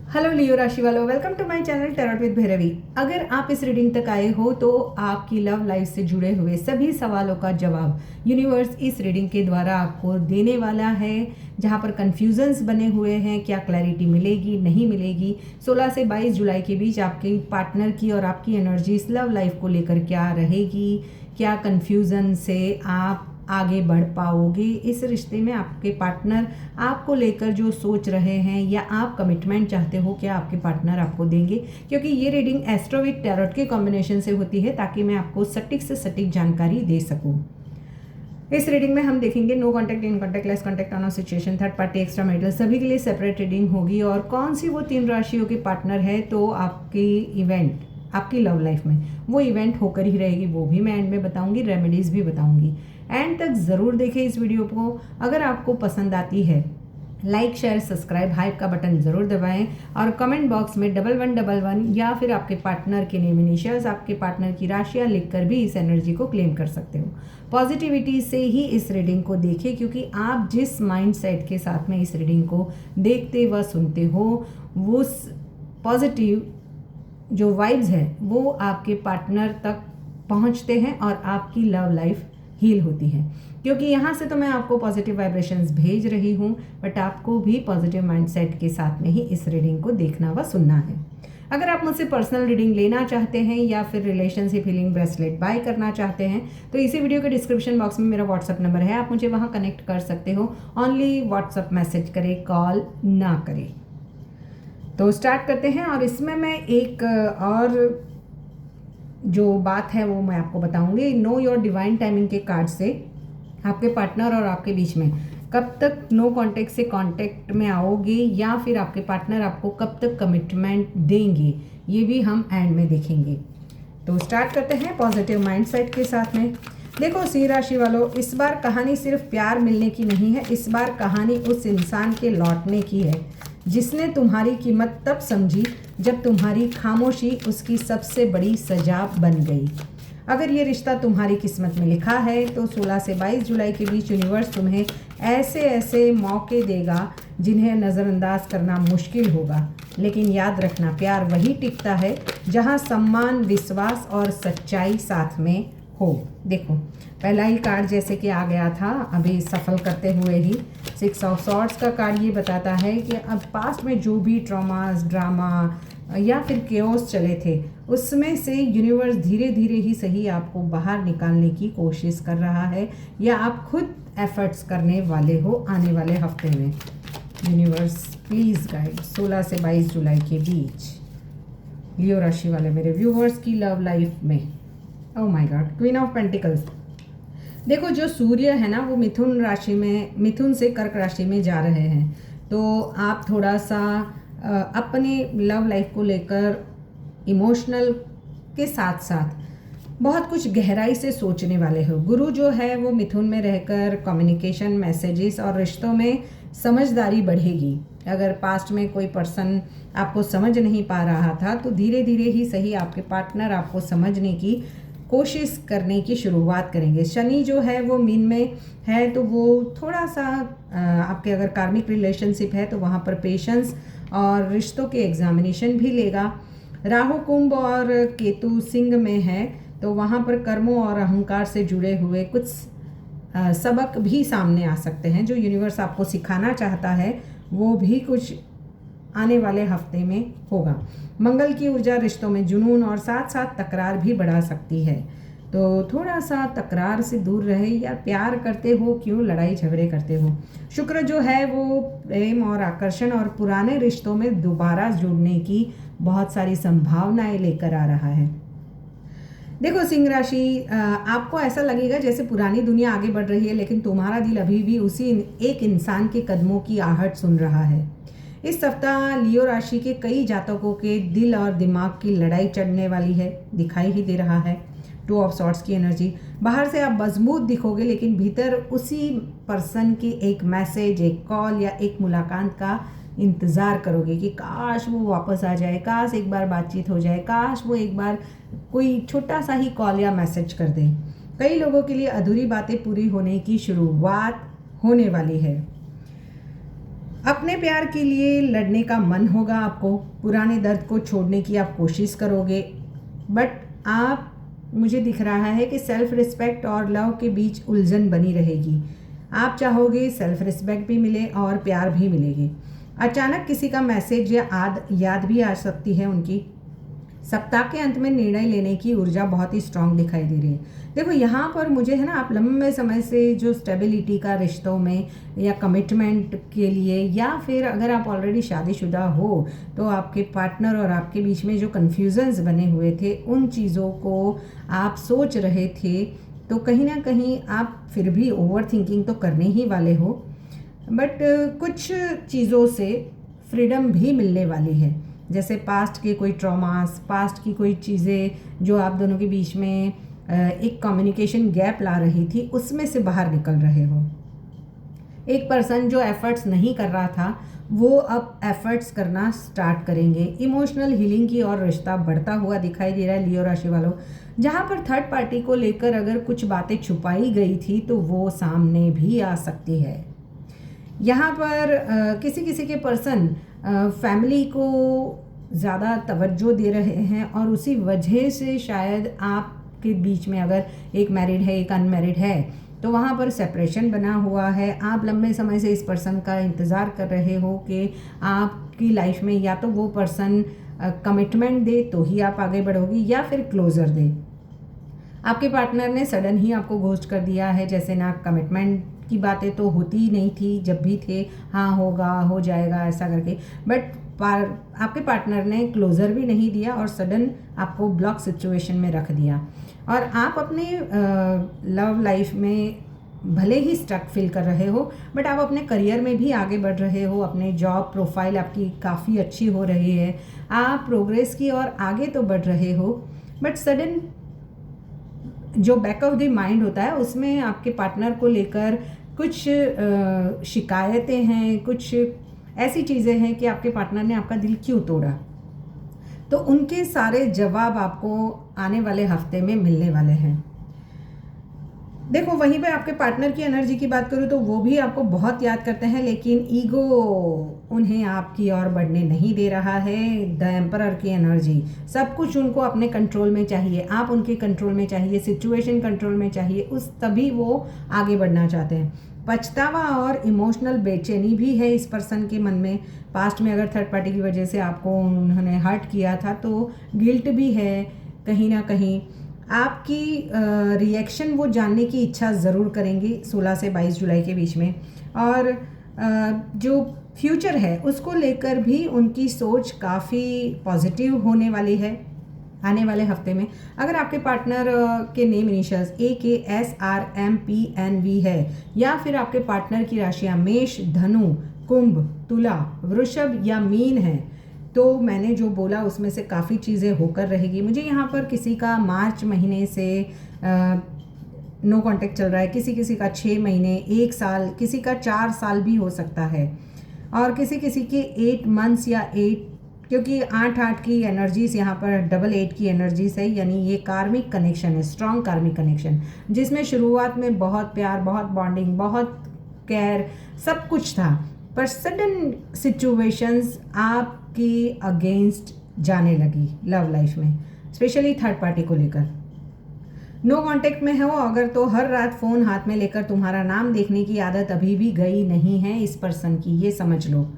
Hello Leo राशि वालों, welcome to my channel tarot with Bhairavi. अगर आप इस रीडिंग तक आए हो तो आपकी लव लाइफ से जुड़े हुए सभी सवालों का जवाब यूनिवर्स इस रीडिंग के द्वारा आपको देने वाला है। जहां पर कन्फ्यूजन्स बने हुए हैं, क्या क्लैरिटी मिलेगी नहीं मिलेगी, 16 से 22 जुलाई के बीच आपके पार्टनर की और आपकी एनर्जी इस लव लाइफ को लेकर क्या रहेगी, क्या कन्फ्यूज़न से आप आगे बढ़ पाओगे इस रिश्ते में, आपके पार्टनर आपको लेकर जो सोच रहे हैं या आप कमिटमेंट चाहते हो, क्या आपके पार्टनर आपको देंगे। क्योंकि ये रीडिंग एस्ट्रो विद टैरोट के कॉम्बिनेशन से होती है ताकि मैं आपको सटीक से सटीक जानकारी दे सकूं। इस रीडिंग में हम देखेंगे no contact, in contact, less contact, on situation, third party, extra marital, सभी के लिए सेपरेट रीडिंग होगी। और कौन सी वो 3 राशियों के पार्टनर है तो आपकी इवेंट, आपकी लव लाइफ में वो इवेंट होकर ही रहेगी, वो भी मैं एंड में बताऊंगी, रेमेडीज भी बताऊंगी। एंड तक ज़रूर देखें इस वीडियो को। अगर आपको पसंद आती है लाइक शेयर सब्सक्राइब हाइप का बटन ज़रूर दबाएं और कमेंट बॉक्स में 1111 या फिर आपके पार्टनर के नेम इनिशियल्स, आपके पार्टनर की राशियाँ लिखकर भी इस एनर्जी को क्लेम कर सकते हो। पॉजिटिविटी से ही इस रीडिंग को देखें, क्योंकि आप जिस माइंड सेट के साथ में इस रीडिंग को देखते व सुनते हो, वो पॉजिटिव जो वाइब्स हैं वो आपके पार्टनर तक पहुंचते हैं और आपकी लव लाइफ हील होती है। क्योंकि यहाँ से तो मैं आपको पॉजिटिव वाइब्रेशंस भेज रही हूँ, बट आपको भी पॉजिटिव माइंडसेट के साथ में ही इस रीडिंग को देखना व सुनना है। अगर आप मुझसे पर्सनल रीडिंग लेना चाहते हैं या फिर रिलेशनशिप हीलिंग ब्रेसलेट बाय करना चाहते हैं तो इसी वीडियो के डिस्क्रिप्शन बॉक्स में मेरा व्हाट्सअप नंबर है, आप मुझे वहाँ कनेक्ट कर सकते हो। ओनली व्हाट्सअप मैसेज करें, कॉल ना करें। तो स्टार्ट करते हैं। और इसमें मैं एक और जो बात है वो मैं आपको बताऊंगी। नो योर डिवाइन टाइमिंग के कार्ड से आपके पार्टनर और आपके बीच में कब तक नो कांटेक्ट से कांटेक्ट में आओगे, या फिर आपके पार्टनर आपको कब तक कमिटमेंट देंगे, ये भी हम एंड में देखेंगे। तो स्टार्ट करते हैं पॉजिटिव माइंडसेट के साथ में। देखो सिंह राशि वालों, इस बार कहानी सिर्फ प्यार मिलने की नहीं है, इस बार कहानी उस इंसान के लौटने की है जिसने तुम्हारी कीमत तब समझी जब तुम्हारी खामोशी उसकी सबसे बड़ी सजा बन गई। अगर ये रिश्ता तुम्हारी किस्मत में लिखा है तो 16 से 22 जुलाई के बीच यूनिवर्स तुम्हें ऐसे ऐसे मौके देगा जिन्हें नज़रअंदाज करना मुश्किल होगा। लेकिन याद रखना, प्यार वही टिकता है जहाँ सम्मान, विश्वास और सच्चाई साथ में हो। देखो पहला ही कार्ड जैसे कि आ गया था अभी सफल करते हुए ही, 6 ऑफ सॉर्ड्स का कार्ड ये बताता है कि अब पास्ट में जो भी ट्रॉमास, ड्रामा या फिर केओस चले थे उसमें से यूनिवर्स धीरे धीरे ही सही आपको बाहर निकालने की कोशिश कर रहा है, या आप खुद एफर्ट्स करने वाले हो आने वाले हफ्ते में। यूनिवर्स प्लीज़ गाइड 16 से 22 जुलाई के बीच लियो राशि वाले मेरे व्यूवर्स की लव लाइफ में। Oh my God, queen of pentacles. देखो जो सूर्य है ना वो मिथुन राशि में, मिथुन से कर्क राशि में जा रहे हैं, तो आप थोड़ा सा अपने लव लाइफ को लेकर इमोशनल के साथ साथ बहुत कुछ गहराई से सोचने वाले हो। गुरु जो है वो मिथुन में रहकर कम्युनिकेशन, मैसेजेस और रिश्तों में समझदारी बढ़ेगी। अगर पास्ट में कोई पर्सन आपको समझ नहीं पा रहा था तो धीरे धीरे ही सही आपके पार्टनर आपको समझने की कोशिश करने की शुरुआत करेंगे। शनि जो है वो मीन में है तो वो थोड़ा सा आपके अगर कार्मिक रिलेशनशिप है तो वहाँ पर पेशेंस और रिश्तों के एग्जामिनेशन भी लेगा। राहु कुंभ और केतु सिंह में है तो वहाँ पर कर्मों और अहंकार से जुड़े हुए कुछ सबक भी सामने आ सकते हैं। जो यूनिवर्स आपको सिखाना चाहता है वो भी कुछ आने वाले हफ्ते में होगा। मंगल की ऊर्जा रिश्तों में जुनून और साथ साथ तकरार भी बढ़ा सकती है, तो थोड़ा सा तकरार से दूर रहे। या प्यार करते हो क्यों लड़ाई झगड़े करते हो। शुक्र जो है वो प्रेम और आकर्षण और पुराने रिश्तों में दोबारा जुड़ने की बहुत सारी संभावनाएं लेकर आ रहा है। देखो सिंह राशि, आपको ऐसा लगेगा जैसे पुरानी दुनिया आगे बढ़ रही है, लेकिन तुम्हारा दिल अभी भी उसी एक इंसान के कदमों की आहट सुन रहा है। इस सप्ताह लियो राशि के कई जातकों के दिल और दिमाग की लड़ाई चढ़ने वाली है, दिखाई ही दे रहा है। 2 ऑफ सॉर्ड्स की एनर्जी, बाहर से आप मजबूत दिखोगे लेकिन भीतर उसी पर्सन की एक मैसेज, एक कॉल या एक मुलाकात का इंतज़ार करोगे कि काश वो वापस आ जाए, काश एक बार बातचीत हो जाए, काश वो एक बार कोई छोटा सा ही कॉल या मैसेज कर दे। कई लोगों के लिए अधूरी बातें पूरी होने की शुरुआत होने वाली है। अपने प्यार के लिए लड़ने का मन होगा आपको, पुराने दर्द को छोड़ने की आप कोशिश करोगे, बट आप मुझे दिख रहा है कि सेल्फ रिस्पेक्ट और लव के बीच उलझन बनी रहेगी। आप चाहोगे सेल्फ रिस्पेक्ट भी मिले और प्यार भी मिलेगी। अचानक किसी का मैसेज या याद भी आ सकती है उनकी। सप्ताह के अंत में निर्णय लेने की ऊर्जा बहुत ही स्ट्रांग दिखाई दे रही है। देखो यहाँ पर मुझे है ना, आप लंबे समय से जो स्टेबिलिटी का रिश्तों में या कमिटमेंट के लिए, या फिर अगर आप ऑलरेडी शादीशुदा हो तो आपके पार्टनर और आपके बीच में जो कन्फ्यूजन्स बने हुए थे उन चीज़ों को आप सोच रहे थे, तो कहीं ना कहीं आप फिर भी ओवर थिंकिंग तो करने ही वाले हो, बट कुछ चीज़ों से फ्रीडम भी मिलने वाली है। जैसे पास्ट के कोई ट्रॉमास, पास्ट की कोई चीज़ें जो आप दोनों के बीच में एक कम्युनिकेशन गैप ला रही थी, उसमें से बाहर निकल रहे हो। एक पर्सन जो एफर्ट्स नहीं कर रहा था वो अब एफर्ट्स करना स्टार्ट करेंगे। इमोशनल हीलिंग की और रिश्ता बढ़ता हुआ दिखाई दे रहा है लियो राशि वालों। जहाँ पर थर्ड पार्टी को लेकर अगर कुछ बातें छुपाई गई थी तो वो सामने भी आ सकती है। यहाँ पर किसी किसी के पर्सन फैमिली को ज़्यादा तवज्जो दे रहे हैं और उसी वजह से शायद आपके बीच में अगर एक मैरिड है एक अनमैरिड है तो वहाँ पर सेपरेशन बना हुआ है। आप लंबे समय से इस पर्सन का इंतज़ार कर रहे हो कि आपकी लाइफ में या तो वो पर्सन कमिटमेंट दे तो ही आप आगे बढ़ोगी या फिर क्लोज़र दे। आपके पार्टनर ने सडन ही आपको घोस्ट कर दिया है, जैसे ना कमिटमेंट की बातें तो होती ही नहीं थी, जब भी थे हाँ होगा हो जाएगा ऐसा करके, बट आपके पार्टनर ने क्लोज़र भी नहीं दिया और सडन आपको ब्लॉक सिचुएशन में रख दिया। और आप अपने लव लाइफ में भले ही स्टक फील कर रहे हो, बट आप अपने करियर में भी आगे बढ़ रहे हो। अपने जॉब प्रोफाइल आपकी काफ़ी अच्छी हो रही है, आप प्रोग्रेस की और आगे तो बढ़ रहे हो, बट सडन जो बैक ऑफ द माइंड होता है उसमें आपके पार्टनर को लेकर कुछ शिकायतें हैं, कुछ ऐसी चीज़ें हैं कि आपके पार्टनर ने आपका दिल क्यों तोड़ा। तो उनके सारे जवाब आपको आने वाले हफ्ते में मिलने वाले हैं। देखो वहीं पे आपके पार्टनर की एनर्जी की बात करूँ तो वो भी आपको बहुत याद करते हैं, लेकिन ईगो उन्हें आपकी ओर बढ़ने नहीं दे रहा है। द एम्परर की एनर्जी, सब कुछ उनको अपने कंट्रोल में चाहिए, आप उनके कंट्रोल में चाहिए, सिचुएशन कंट्रोल में चाहिए, उस तभी वो आगे बढ़ना चाहते हैं। पछतावा और इमोशनल बेचैनी भी है इस पर्सन के मन में। पास्ट में अगर थर्ड पार्टी की वजह से आपको उन्होंने हर्ट किया था तो गिल्ट भी है कहीं ना कहीं। आपकी रिएक्शन वो जानने की इच्छा ज़रूर करेंगे 16 से 22 जुलाई के बीच में। और जो फ्यूचर है उसको लेकर भी उनकी सोच काफ़ी पॉजिटिव होने वाली है आने वाले हफ्ते में। अगर आपके पार्टनर के नेम इनिशियल्स AKSRMPNV है या फिर आपके पार्टनर की राशियाँ मेष, धनु, कुंभ, तुला, वृषभ या मीन है तो मैंने जो बोला उसमें से काफ़ी चीज़ें होकर रहेगी। मुझे यहाँ पर किसी का मार्च महीने से नो कांटेक्ट चल रहा है, किसी किसी का 6 महीने, 1 साल, किसी का 4 साल भी हो सकता है, और किसी किसी के 8 मंथ्स या 8, क्योंकि 8 की एनर्जीज यहाँ पर डबल 8 की एनर्जीज है, यानी ये कार्मिक कनेक्शन है, स्ट्रॉन्ग कार्मिक कनेक्शन, जिसमें शुरुआत में बहुत प्यार, बहुत बॉन्डिंग, बहुत केयर, सब कुछ था, पर सडन सिचुएशंस आपकी अगेंस्ट जाने लगी लव लाइफ में, स्पेशली थर्ड पार्टी को लेकर। नो कांटेक्ट में हो अगर तो हर रात फ़ोन हाथ में लेकर तुम्हारा नाम देखने की आदत अभी भी गई नहीं है इस पर्सन की, ये समझ लो।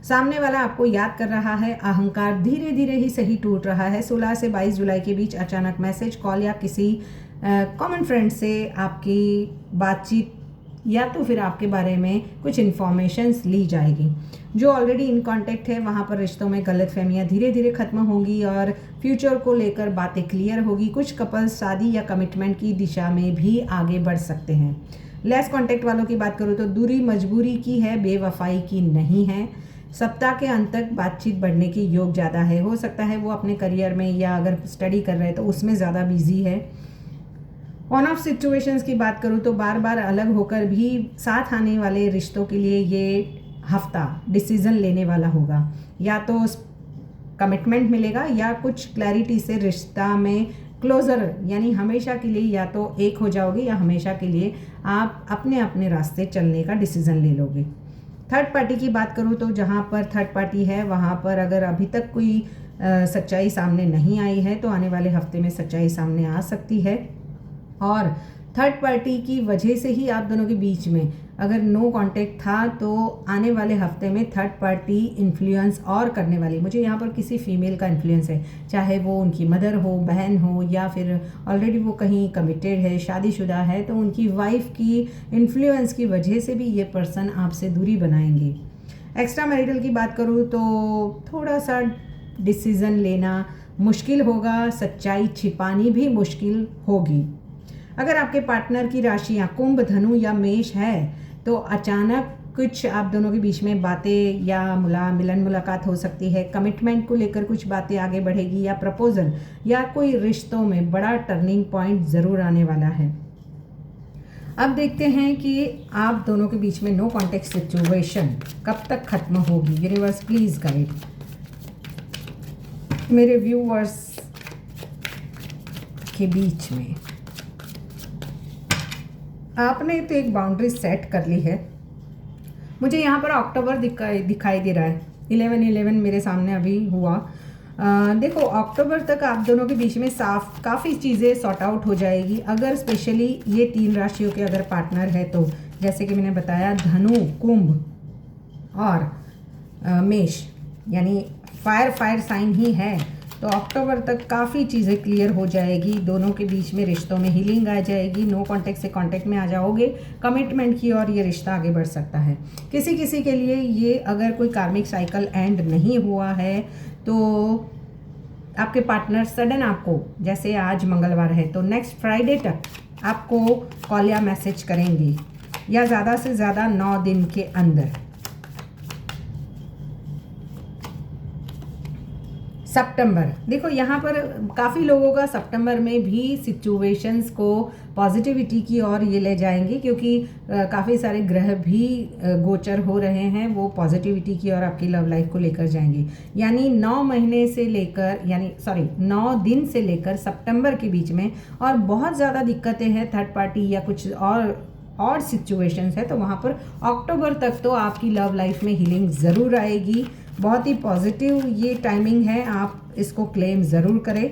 सामने वाला आपको याद कर रहा है, अहंकार धीरे धीरे ही सही टूट रहा है। 16 से 22 जुलाई के बीच अचानक मैसेज, कॉल या किसी कॉमन फ्रेंड से आपकी बातचीत या तो फिर आपके बारे में कुछ इन्फॉर्मेशंस ली जाएगी। जो ऑलरेडी इन कांटेक्ट है वहाँ पर रिश्तों में गलतफहमियाँ धीरे धीरे खत्म होंगी और फ्यूचर को लेकर बातें क्लियर होगी। कुछ कपल्स शादी या कमिटमेंट की दिशा में भी आगे बढ़ सकते हैं। लेस कांटेक्ट वालों की बात करूँ तो दूरी मजबूरी की है, बेवफाई की नहीं है। सप्ताह के अंत तक बातचीत बढ़ने की योग ज़्यादा है। हो सकता है वो अपने करियर में या अगर स्टडी कर रहे हैं तो उसमें ज़्यादा बिजी है। ऑन ऑफ सिचुएशंस की बात करूँ तो बार बार अलग होकर भी साथ आने वाले रिश्तों के लिए ये हफ्ता डिसीज़न लेने वाला होगा। या तो कमिटमेंट मिलेगा या कुछ क्लैरिटी से रिश्ता में क्लोजर, यानी हमेशा के लिए या तो एक हो जाओगे या हमेशा के लिए आप अपने अपने रास्ते चलने का डिसीज़न ले लोगे। थर्ड पार्टी की बात करूँ तो जहाँ पर थर्ड पार्टी है वहाँ पर अगर अभी तक कोई सच्चाई सामने नहीं आई है तो आने वाले हफ्ते में सच्चाई सामने आ सकती है। और थर्ड पार्टी की वजह से ही आप दोनों के बीच में अगर नो कांटेक्ट था तो आने वाले हफ्ते में थर्ड पार्टी इन्फ्लुएंस और करने वाली, मुझे यहाँ पर किसी फीमेल का इन्फ्लुएंस है, चाहे वो उनकी मदर हो, बहन हो, या फिर ऑलरेडी वो कहीं कमिटेड है, शादीशुदा है, तो उनकी वाइफ की इन्फ्लुएंस की वजह से भी ये पर्सन आपसे दूरी बनाएंगे। एक्स्ट्रा मैरिटल की बात करूँ तो थोड़ा सा डिसीज़न लेना मुश्किल होगा, सच्चाई छिपानी भी मुश्किल होगी। अगर आपके पार्टनर की राशियाँ कुंभ, धनु या मेष है तो अचानक कुछ आप दोनों के बीच में बातें या मिलन मुलाकात हो सकती है। कमिटमेंट को लेकर कुछ बातें आगे बढ़ेगी या प्रपोजल या कोई रिश्तों में बड़ा टर्निंग पॉइंट ज़रूर आने वाला है। अब देखते हैं कि आप दोनों के बीच में नो कॉन्टेक्ट सिचुएशन कब तक खत्म होगी। यूनिवर्स प्लीज़ गाइड मेरे व्यूअर्स के बीच में। आपने तो एक बाउंड्री सेट कर ली है, मुझे यहाँ पर अक्टूबर दिखाई दे रहा है। 11/11 मेरे सामने अभी हुआ। देखो अक्टूबर तक आप दोनों के बीच में काफ़ी चीज़ें सॉर्ट आउट हो जाएगी। अगर स्पेशली ये 3 राशियों के अगर पार्टनर है तो जैसे कि मैंने बताया धनु, कुंभ और मेष, यानी फायर साइन ही है, तो अक्टूबर तक काफ़ी चीज़ें क्लियर हो जाएगी। दोनों के बीच में रिश्तों में हीलिंग आ जाएगी। नो कांटेक्ट से कांटेक्ट में आ जाओगे, कमिटमेंट की और ये रिश्ता आगे बढ़ सकता है। किसी किसी के लिए ये अगर कोई कार्मिक साइकिल एंड नहीं हुआ है तो आपके पार्टनर सडन आपको, जैसे आज मंगलवार है तो नेक्स्ट फ्राइडे तक आपको कॉल या मैसेज करेंगे, या ज़्यादा से ज़्यादा 9 दिन के अंदर। सितंबर, देखो यहाँ पर काफ़ी लोगों का सितंबर में भी सिचुएशंस को पॉजिटिविटी की ओर ये ले जाएंगे, क्योंकि काफ़ी सारे ग्रह भी गोचर हो रहे हैं, वो पॉजिटिविटी की ओर आपकी लव लाइफ को लेकर जाएंगे। यानी 9 दिन से लेकर सितंबर के बीच में, और बहुत ज़्यादा दिक्कतें हैं थर्ड पार्टी या कुछ और सिचुएशंस है तो वहाँ पर अक्टूबर तक तो आपकी लव लाइफ में हीलिंग ज़रूर आएगी। बहुत ही पॉजिटिव ये टाइमिंग है, आप इसको क्लेम ज़रूर करें।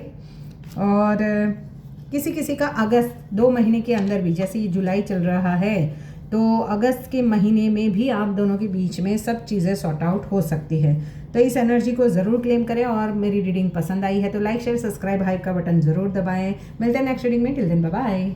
और किसी किसी का अगस्त 2 महीने के अंदर भी, जैसे ये जुलाई चल रहा है तो अगस्त के महीने में भी आप दोनों के बीच में सब चीज़ें सॉर्ट आउट हो सकती है। तो इस एनर्जी को ज़रूर क्लेम करें। और मेरी रीडिंग पसंद आई है तो लाइक शेयर सब्सक्राइब हाइप का बटन ज़रूर दबाएं। मिलते हैं नेक्स्ट रीडिंग में। Till then bye bye.